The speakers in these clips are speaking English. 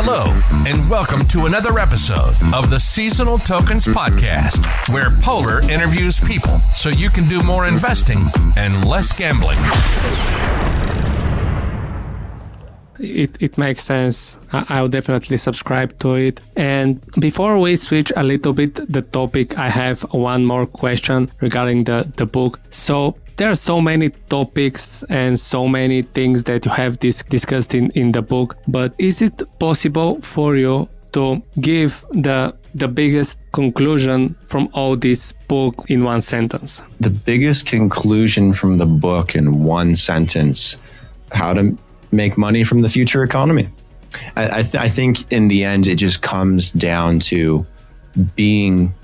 Hello, and welcome to another episode of the Seasonal Tokens Podcast, where Polar interviews people so you can do more investing and less gambling. It makes sense. I'll definitely subscribe to it. And before we switch a little bit the topic, I have one more question regarding the book. So there are so many topics and so many things that you have discussed in the book, but is it possible for you to give the biggest conclusion from all this book in one sentence? The biggest conclusion from the book in one sentence: how to make money from the future economy. I think in the end, it just comes down to being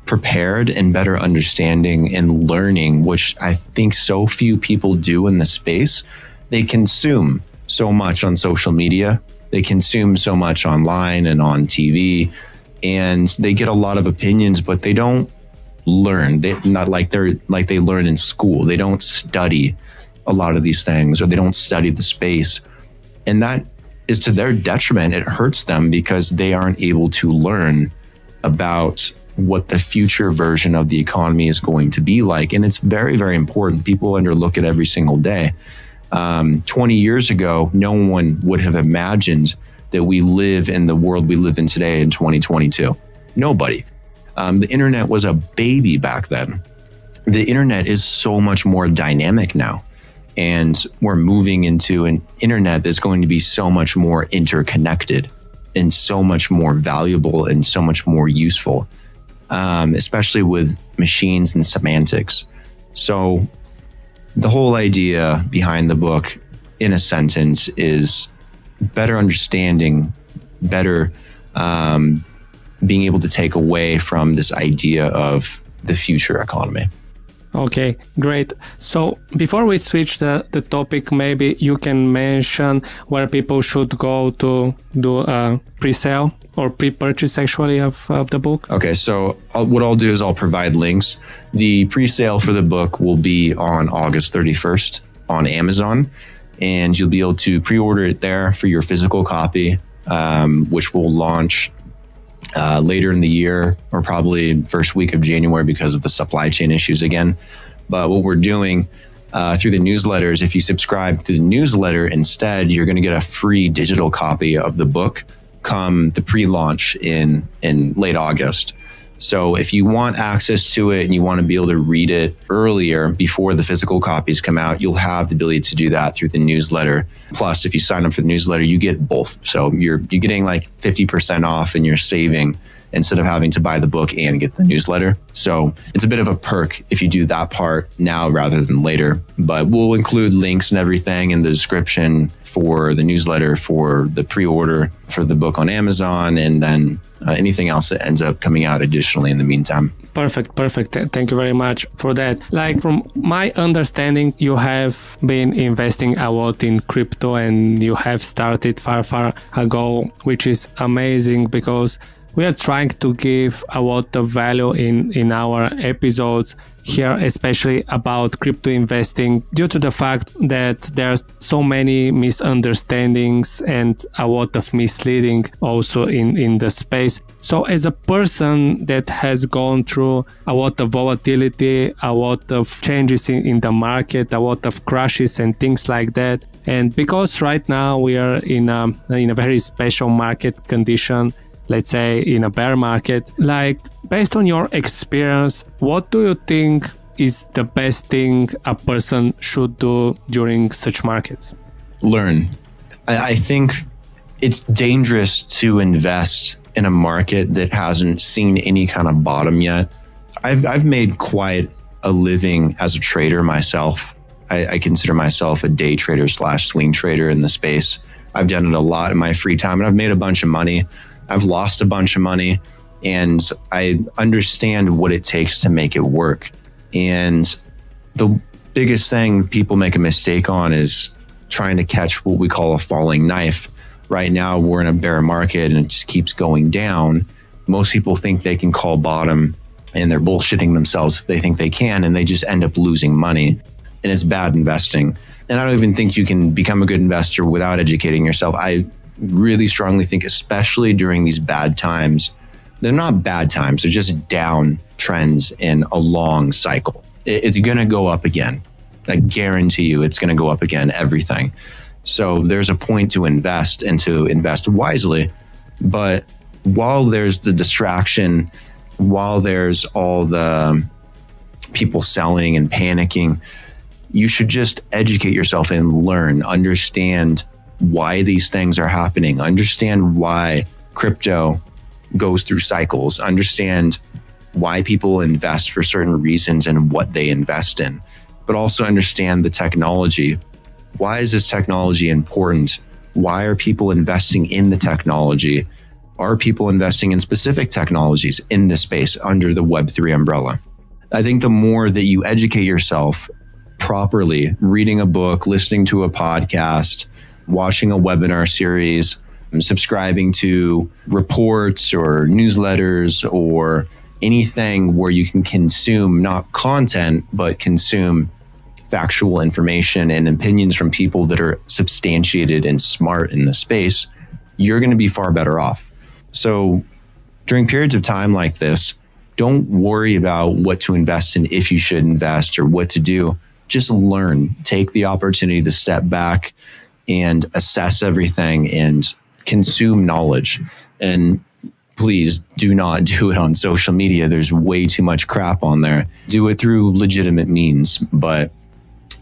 prepared and better understanding and learning, which I think so few people do in the space. They consume so much on social media. They consume so much online and on TV, and they get a lot of opinions, but they don't learn. They they learn in school. They don't study a lot of these things, or they don't study the space. And that is to their detriment. It hurts them because they aren't able to learn about what the future version of the economy is going to be like. And it's very, very important. People underlook it every single day. 20 years ago, no one would have imagined that we live in the world we live in today in 2022. Nobody. The internet was a baby back then. The internet is so much more dynamic now. And we're moving into an internet that's going to be so much more interconnected and so much more valuable and so much more useful, especially with machines and semantics. So the whole idea behind the book, in a sentence, is better understanding, better being able to take away from this idea of the future economy. Okay, great. So before we switch the topic, maybe you can mention where people should go to do a pre-sale or pre-purchase actually of the book. Okay, so what I'll do is I'll provide links. The pre-sale for the book will be on August 31st on Amazon, and you'll be able to pre-order it there for your physical copy, which will launch later in the year, or probably first week of January because of the supply chain issues again. But what we're doing through the newsletters, if you subscribe to the newsletter instead, you're going to get a free digital copy of the book come the pre-launch in late August. So if you want access to it and you want to be able to read it earlier before the physical copies come out, you'll have the ability to do that through the newsletter. Plus, if you sign up for the newsletter, you get both. So you're getting like 50% off, and you're saving instead of having to buy the book and get the newsletter. So it's a bit of a perk if you do that part now rather than later. But we'll include links and everything in the description for the newsletter, for the pre-order for the book on Amazon, and then anything else that ends up coming out additionally in the meantime. Perfect. Thank you very much for that. Like, from my understanding, you have been investing a lot in crypto, and you have started far ago, which is amazing because we are trying to give a lot of value in our episodes here, especially about crypto investing, due to the fact that there's so many misunderstandings and a lot of misleading also in the space. So as a person that has gone through a lot of volatility, a lot of changes in the market, a lot of crashes and things like that, and because right now we are in a very special market condition, let's say in a bear market, like, based on your experience, what do you think is the best thing a person should do during such markets? Learn. I think it's dangerous to invest in a market that hasn't seen any kind of bottom yet. I've made quite a living as a trader myself. I consider myself a day trader / swing trader in the space. I've done it a lot in my free time, and I've made a bunch of money. I've lost a bunch of money, and I understand what it takes to make it work. And the biggest thing people make a mistake on is trying to catch what we call a falling knife. Right now, we're in a bear market and it just keeps going down. Most people think they can call bottom, and they're bullshitting themselves if they think they can, and they just end up losing money. And it's bad investing. And I don't even think you can become a good investor without educating yourself. really strongly think, especially during these bad times, they're not bad times, they're just down trends in a long cycle. It's going to go up again. I guarantee you it's going to go up again, everything. So there's a point to invest and to invest wisely. But while there's the distraction, while there's all the people selling and panicking, you should just educate yourself and learn, understand why these things are happening, understand why crypto goes through cycles, understand why people invest for certain reasons and what they invest in, but also understand the technology. Why is this technology important? Why are people investing in the technology? Are people investing in specific technologies in this space under the Web3 umbrella? I think the more that you educate yourself properly, reading a book, listening to a podcast, watching a webinar series, subscribing to reports or newsletters or anything where you can consume not content, but consume factual information and opinions from people that are substantiated and smart in the space, you're going to be far better off. So during periods of time like this, don't worry about what to invest in, if you should invest or what to do. Just learn, take the opportunity to step back and assess everything and consume knowledge. And please do not do it on social media. There's way too much crap on there. Do it through legitimate means, but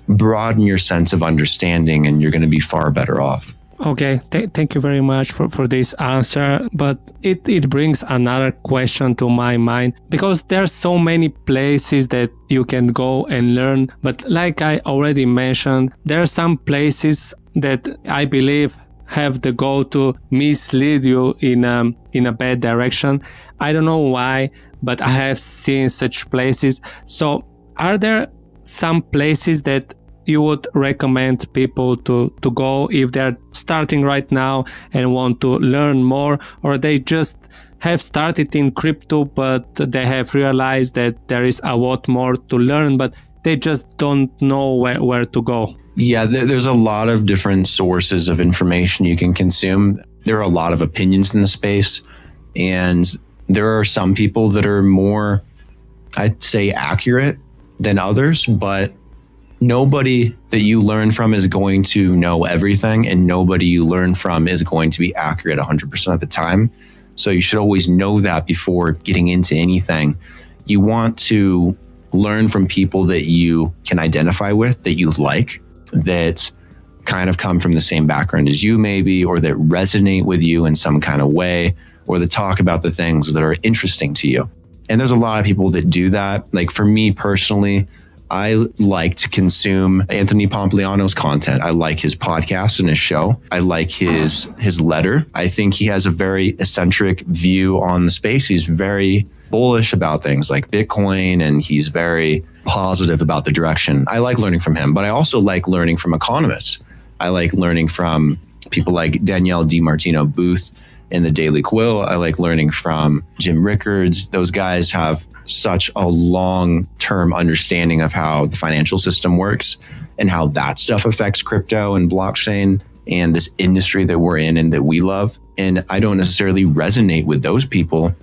broaden your sense of understanding and you're going to be far better off. Okay, thank you very much for this answer. But it brings another question to my mind, because there are so many places that you can go and learn. But like I already mentioned, there are some places that I believe have the goal to mislead you in a bad direction. I don't know why, but I have seen such places. So are there some places that you would recommend people to go if they're starting right now and want to learn more, or they just have started in crypto but they have realized that there is a lot more to learn, but they just don't know where to go? Yeah, there's a lot of different sources of information you can consume. There are a lot of opinions in the space, and there are some people that are more, I'd say, accurate than others, but nobody that you learn from is going to know everything, and nobody you learn from is going to be accurate 100% of the time. So you should always know that before getting into anything. You want to learn from people that you can identify with, that you like, that kind of come from the same background as you maybe, or that resonate with you in some kind of way, or that talk about the things that are interesting to you. And there's a lot of people that do that. Like for me personally, I like to consume Anthony Pompliano's content. I like his podcast and his show. I like his letter. I think he has a very eccentric view on the space. He's very bullish about things like Bitcoin, and he's very positive about the direction. I like learning from him, but I also like learning from economists. I like learning from people like Danielle DiMartino Booth in the Daily Quill. I like learning from Jim Rickards. Those guys have such a long-term understanding of how the financial system works and how that stuff affects crypto and blockchain and this industry that we're in and that we love. And I don't necessarily resonate with those people,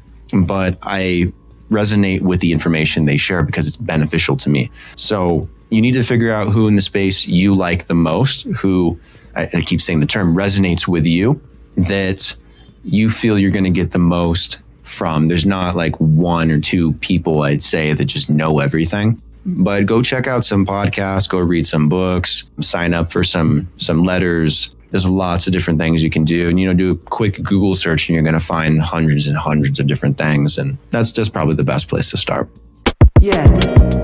but I resonate with the information they share because it's beneficial to me. So you need to figure out who in the space you like the most, who, I keep saying the term, resonates with you, that you feel you're going to get the most from. There's not like one or two people, I'd say, that just know everything. But go check out some podcasts, go read some books, sign up for some letters. There's lots of different things you can do. And, do a quick Google search and you're going to find hundreds and hundreds of different things. And that's just probably the best place to start. Yeah.